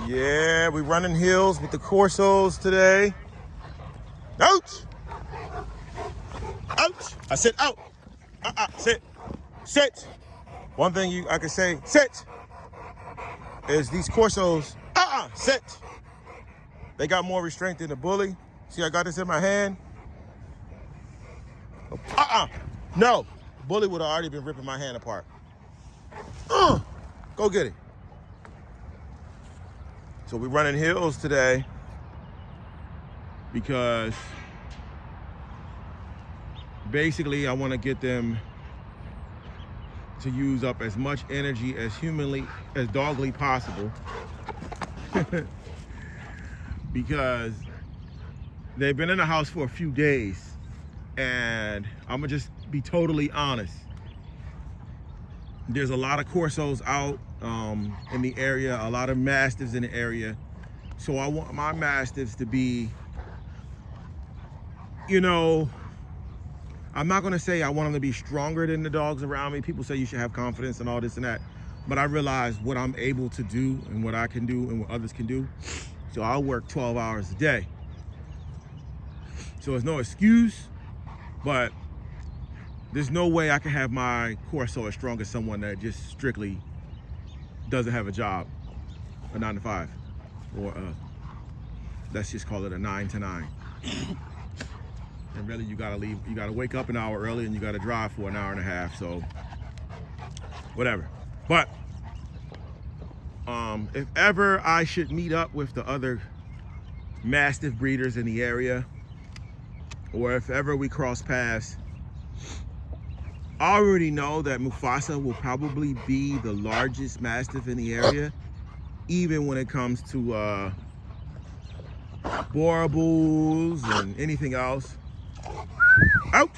Yeah, we running hills with the Corsos today. Ouch! Ouch! I said out. Sit. Sit. One thing I can say, sit, is these Corsos, sit. They got more restraint than the bully. See, I got this in my hand. No. Bully would have already been ripping my hand apart. Go get it. So we're running hills today because basically I want to get them to use up as much energy as dogly possible because they've been in the house for a few days, and I'm gonna just be totally honest. There's a lot of Corsos out in the area, a lot of mastiffs in the area. So I want my mastiffs to be, I'm not gonna say I want them to be stronger than the dogs around me. People say you should have confidence and all this and that. But I realize what I'm able to do and what I can do and what others can do. So I'll work 12 hours a day. So there's no excuse, but there's no way I can have my Corso as strong as someone that just strictly doesn't have a job, a 9 to 5, or let's just call it a 9 to 9. And really, you gotta wake up an hour early and you gotta drive for an hour and a half, so whatever. But if ever I should meet up with the other Mastiff breeders in the area, or if ever we cross paths, I already know that Mufasa will probably be the largest Mastiff in the area, even when it comes to borables and anything else. Out!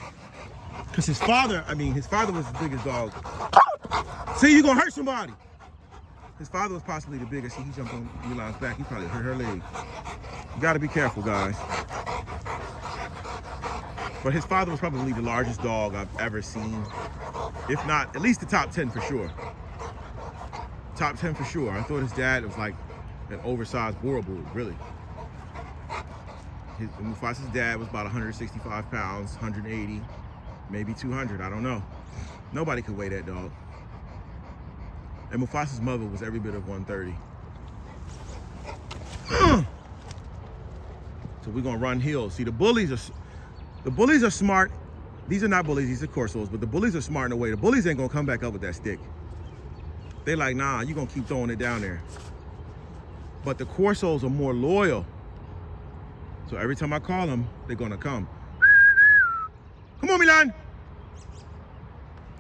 Because his father was the biggest dog. See, you're gonna hurt somebody. His father was possibly the biggest. See, he jumped on Milan's back. He probably hurt her leg. You gotta be careful, guys. But his father was probably the largest dog I've ever seen. If not, at least the top 10 for sure. Top 10 for sure. I thought his dad was like an oversized boarable, really. Mufasa's dad was about 165 pounds, 180, maybe 200, I don't know. Nobody could weigh that dog. And Mufasa's mother was every bit of 130. So we're gonna run hills. See, the bullies are smart. These are not bullies, these are Corsos, but the bullies are smart in a way. The bullies ain't gonna come back up with that stick. They like, nah, you gonna keep throwing it down there. But the Corsos are more loyal. So every time I call them, they're gonna come. Come on, Milan!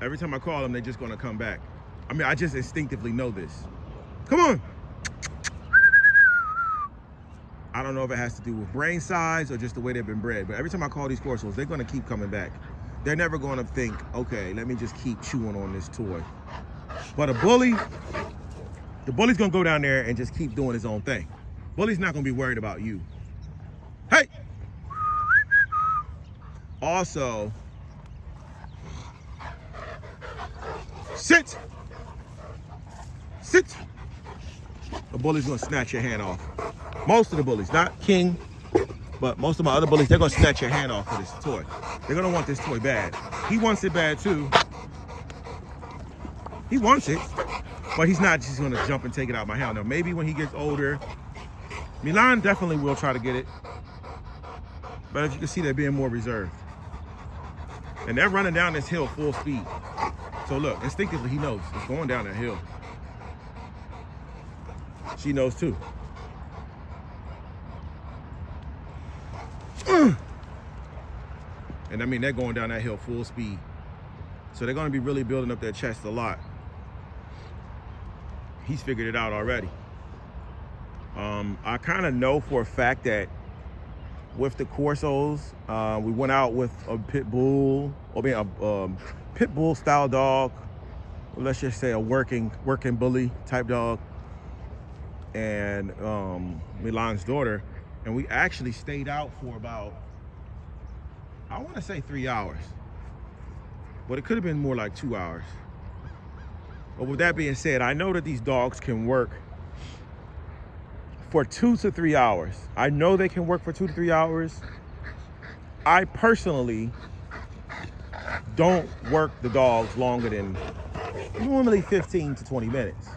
Every time I call them, they're just gonna come back. I mean, I just instinctively know this. Come on! I don't know if it has to do with brain size or just the way they've been bred, but every time I call these Corsos, they're gonna keep coming back. They're never gonna think, okay, let me just keep chewing on this toy. But the bully's gonna go down there and just keep doing his own thing. Bully's not gonna be worried about you. Hey! Also, sit! Sit! The bully's gonna snatch your hand off. Most of the bullies, not King, but most of my other bullies, they're gonna snatch your hand off for this toy. They're gonna want this toy bad. He wants it bad too. He wants it, but he's not just gonna jump and take it out of my hand. Now, maybe when he gets older, Milan definitely will try to get it. But as you can see, they're being more reserved. And they're running down this hill full speed. So look, instinctively he knows it's going down that hill. She knows too. And I mean, they're going down that hill full speed. So they're gonna be really building up their chest a lot. He's figured it out already. I kind of know for a fact that with the Corsos, we went out with a pit bull, pit bull style dog, or let's just say a working bully type dog, and Milan's daughter, and we actually stayed out for about, I want to say 3 hours, but it could have been more like 2 hours. But with that being said, I know that these dogs can work for 2 to 3 hours. I know they can work for 2 to 3 hours. I personally don't work the dogs longer than normally 15 to 20 minutes.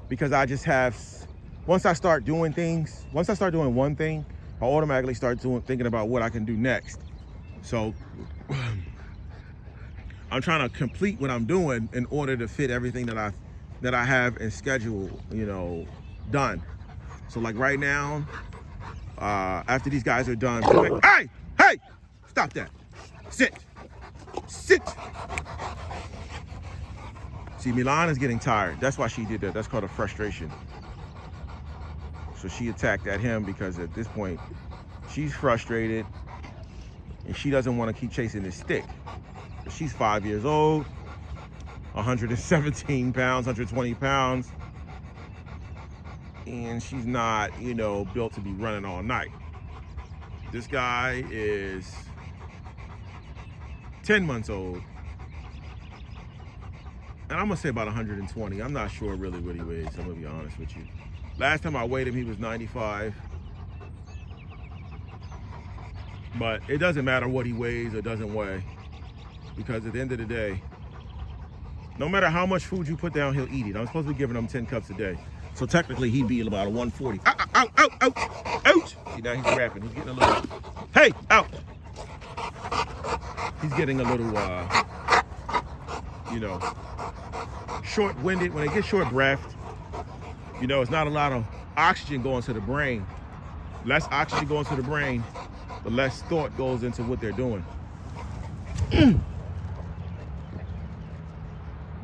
Because I just have, once I start doing one thing, I automatically start thinking about what I can do next. So I'm trying to complete what I'm doing in order to fit everything that I have and schedule, done. So like right now, after these guys are done, hey, stop that. Sit. See, Milan is getting tired. That's why she did that. That's called a frustration. So she attacked at him because at this point, she's frustrated and she doesn't want to keep chasing this stick. She's 5 years old, 117 pounds, 120 pounds, and she's not, built to be running all night. This guy is 10 months old, and I'm gonna say about 120. I'm not sure really what he weighs, I'm gonna be honest with you. Last time I weighed him, he was 95. But it doesn't matter what he weighs or doesn't weigh, because at the end of the day, no matter how much food you put down, he'll eat it. I'm supposed to be giving him 10 cups a day. So technically, he'd be about a 140. Out! See, now he's rapping. He's getting a little, hey, out! He's getting a little, short-winded. When they get short-breathed, it's not a lot of oxygen going to the brain. Less oxygen going to the brain, the less thought goes into what they're doing.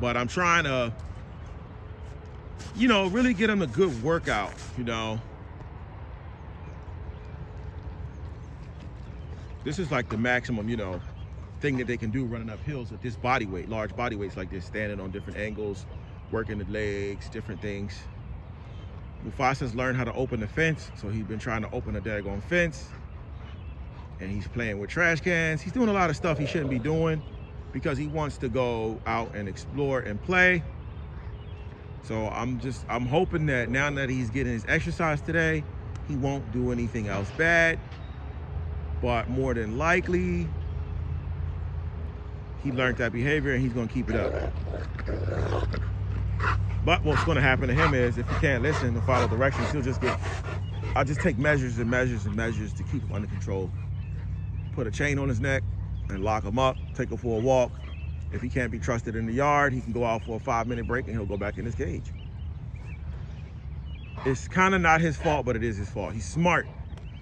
But I'm trying to, really get them a good workout, This is like the maximum, thing that they can do running up hills with this body weight, large body weights like this, standing on different angles, working the legs, different things. Mufasa's learned how to open the fence, so he's been trying to open a daggone fence. And he's playing with trash cans. He's doing a lot of stuff he shouldn't be doing because he wants to go out and explore and play. So I'm hoping that now that he's getting his exercise today, he won't do anything else bad. But more than likely, he learned that behavior and he's gonna keep it up. But what's gonna happen to him is if he can't listen and follow directions, I'll just take measures and measures and measures to keep him under control. Put a chain on his neck and lock him up, take him for a walk. If he can't be trusted in the yard, he can go out for a 5-minute break and he'll go back in his cage. It's kind of not his fault, but it is his fault. He's smart,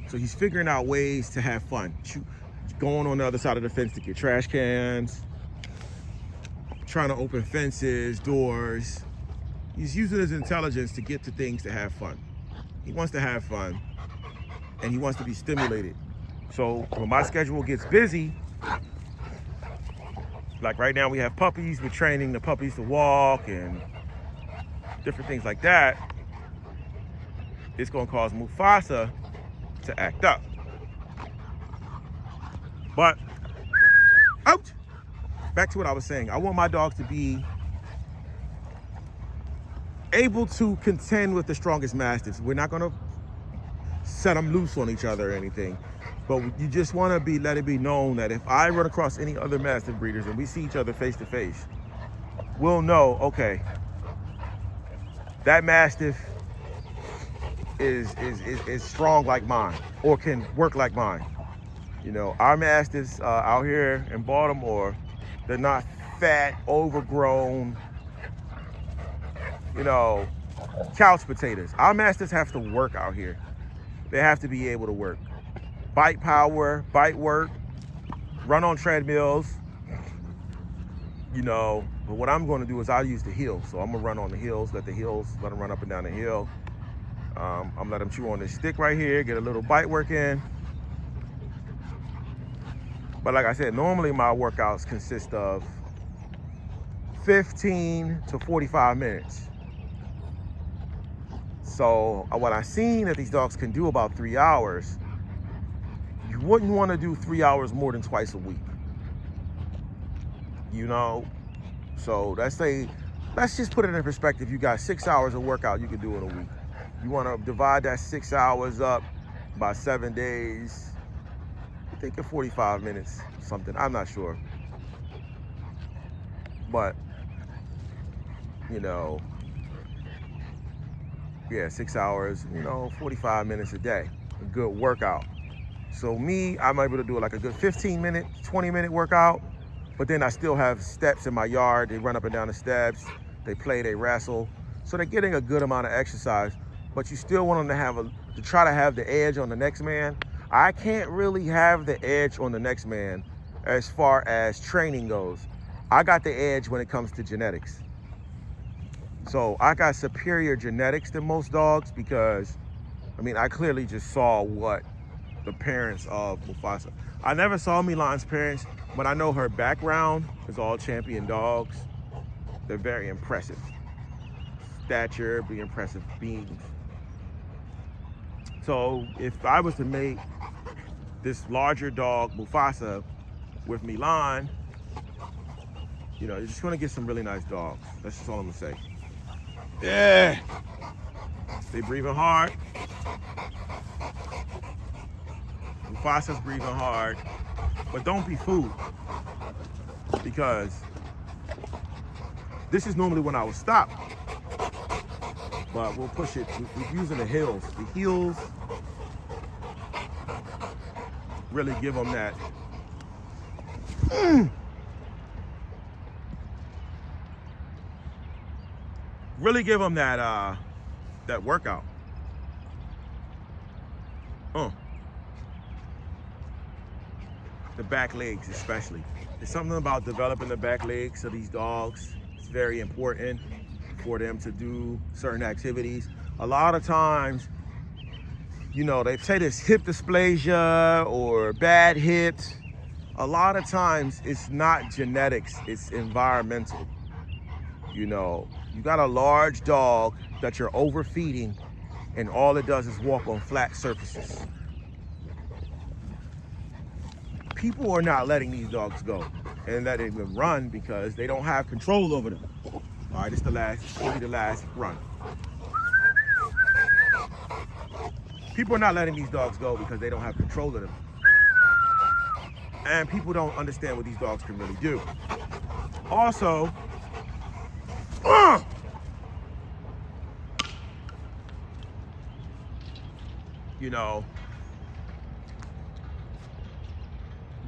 so he's figuring out ways to have fun. Going on the other side of the fence to get trash cans, trying to open fences, doors. He's using his intelligence to get to things to have fun. He wants to have fun, and he wants to be stimulated. So when my schedule gets busy, like right now we have puppies, we're training the puppies to walk and different things like that, it's gonna cause Mufasa to act up. But, out! Back to what I was saying. I want my dogs to be able to contend with the strongest mastiffs. We're not gonna set them loose on each other or anything. But you just want to let it be known that if I run across any other mastiff breeders and we see each other face to face, we'll know, okay, that mastiff is strong like mine or can work like mine. Our mastiffs out here in Baltimore, they're not fat, overgrown, couch potatoes. Our mastiffs have to work out here. They have to be able to work. Bite power, bite work, run on treadmills, but what I'm going to do is I'll use the heel. So I'm going to run on the heels, let them run up and down the hill. I'm let them chew on this stick right here, get a little bite work in. But like I said, normally my workouts consist of 15 to 45 minutes. So what I've seen that these dogs can do about 3 hours, you wouldn't want to do 3 hours more than twice a week. So let's just put it in perspective. You got 6 hours of workout you can do in a week. You want to divide that 6 hours up by 7 days. I think in 45 minutes, something. I'm not sure. But, you know, yeah, 6 hours, 45 minutes a day. A good workout. So me, I'm able to do like a good 15-minute, 20-minute workout. But then I still have steps in my yard. They run up and down the steps. They play, they wrestle. So they're getting a good amount of exercise. But you still want them to try to have the edge on the next man. I can't really have the edge on the next man as far as training goes. I got the edge when it comes to genetics. So I got superior genetics than most dogs because, I clearly just saw what the parents of Mufasa. I never saw Milan's parents, but I know her background is all champion dogs. They're very impressive. Stature, be impressive beings. So if I was to make this larger dog, Mufasa, with Milan, you're just gonna get some really nice dogs. That's just all I'm gonna say. Yeah. They breathing hard. Mufasa's breathing hard. But don't be fooled. Because this is normally when I would stop. But we'll push it. We're using the heels. The heels really give them that. Really give them that that workout. The back legs especially. There's something about developing the back legs of these dogs. It's very important for them to do certain activities. A lot of times, they say this hip dysplasia or bad hips. A lot of times it's not genetics, it's environmental. You got a large dog that you're overfeeding and all it does is walk on flat surfaces. People are not letting these dogs go and letting them run because they don't have control over them. All right, it's the last run. People are not letting these dogs go because they don't have control of them. And people don't understand what these dogs can really do. Also,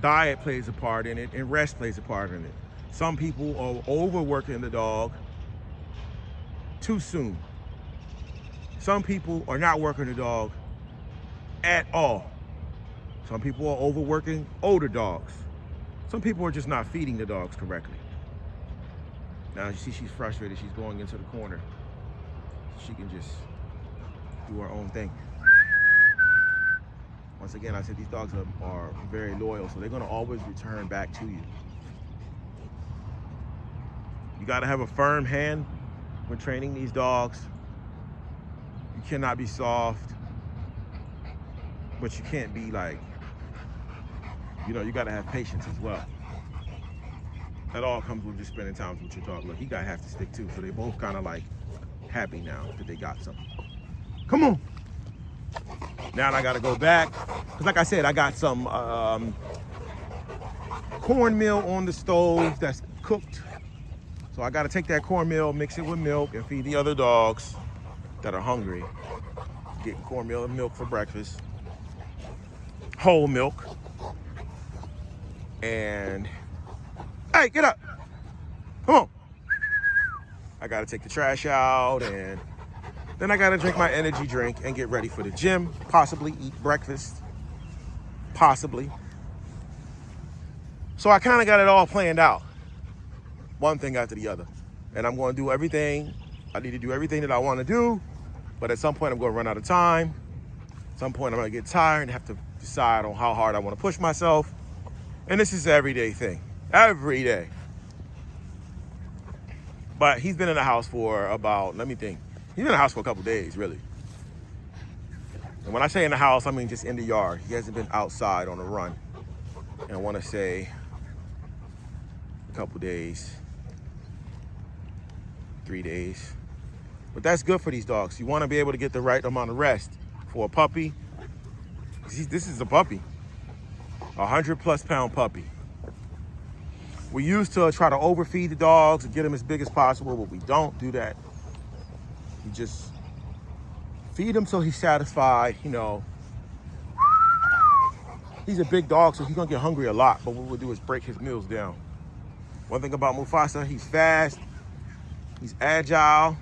diet plays a part in it and rest plays a part in it. Some people are overworking the dog too soon. Some people are not working the dog at all. Some people are overworking older dogs. Some people are just not feeding the dogs correctly. Now you see she's frustrated. She's going into the corner. She can just do her own thing. Once again, I said these dogs are very loyal, so they're gonna always return back to you. You gotta have a firm hand when training these dogs. You cannot be soft, but you can't be like, you gotta have patience as well. That all comes with just spending time with your dog. Look, he gotta have to stick too, so they both kind of like happy now that they got something. Come on. Now I gotta go back, because like I said, I got some cornmeal on the stove that's cooked. So I gotta take that cornmeal, mix it with milk, and feed the other dogs that are hungry. Getting cornmeal and milk for breakfast. Whole milk. And, hey, get up. Come on. I gotta take the trash out, and then I gotta drink my energy drink and get ready for the gym, possibly eat breakfast, possibly. So I kind of got it all planned out, one thing after the other. And I'm gonna do everything. I need to do everything that I wanna do, but at some point I'm gonna run out of time. At some point I'm gonna get tired and have to decide on how hard I wanna push myself. And this is an everyday thing, every day. But he's been in the house for about, let me think. He's been in the house for a couple days, really. And when I say in the house, I mean just in the yard. He hasn't been outside on a run. And I want to say a couple days, 3 days. But that's good for these dogs. You want to be able to get the right amount of rest. For a puppy, this is a puppy, 100+ pound puppy. We used to try to overfeed the dogs and get them as big as possible, but we don't do that. We just feed him till he's satisfied, you know. He's a big dog, so he's gonna get hungry a lot, but what we'll do is break his meals down. One thing about Mufasa, he's fast, he's agile,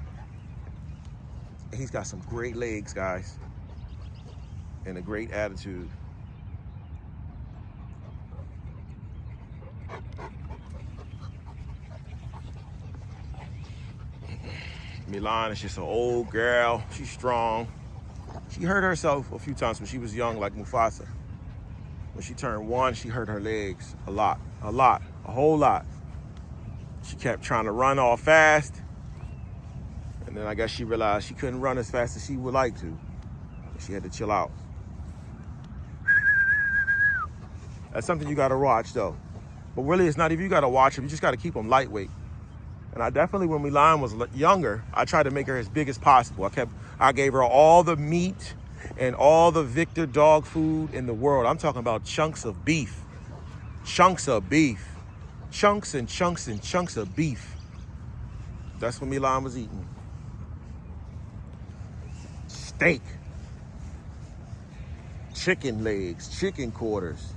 and he's got some great legs, guys, and a great attitude. Milan is just an old girl. She's strong. She hurt herself a few times when she was young, like Mufasa. When she turned 1, she hurt her legs a lot, a whole lot. She kept trying to run all fast. And then I guess she realized she couldn't run as fast as she would like to. She had to chill out. That's something you gotta watch though. But really, it's not even you gotta watch them, you just gotta keep them lightweight. And I definitely, when Milan was younger, I tried to make her as big as possible. I gave her all the meat and all the Victor dog food in the world. I'm talking about chunks of beef. Chunks of beef. Chunks and chunks and chunks of beef. That's what Milan was eating. Steak. Chicken legs, chicken quarters.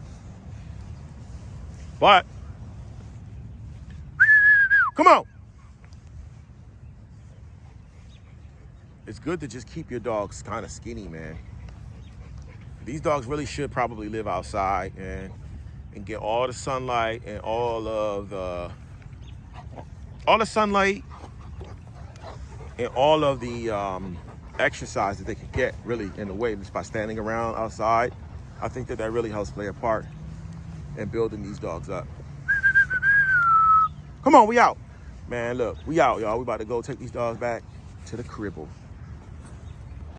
But, come on. It's good to just keep your dogs kind of skinny, man. These dogs really should probably live outside and get all the sunlight and all the sunlight and all of the exercise that they can get, really, in a way, just by standing around outside. I think that really helps play a part in building these dogs up. Come on, we out. Man, look, we out, y'all. We about to go take these dogs back to the cribble.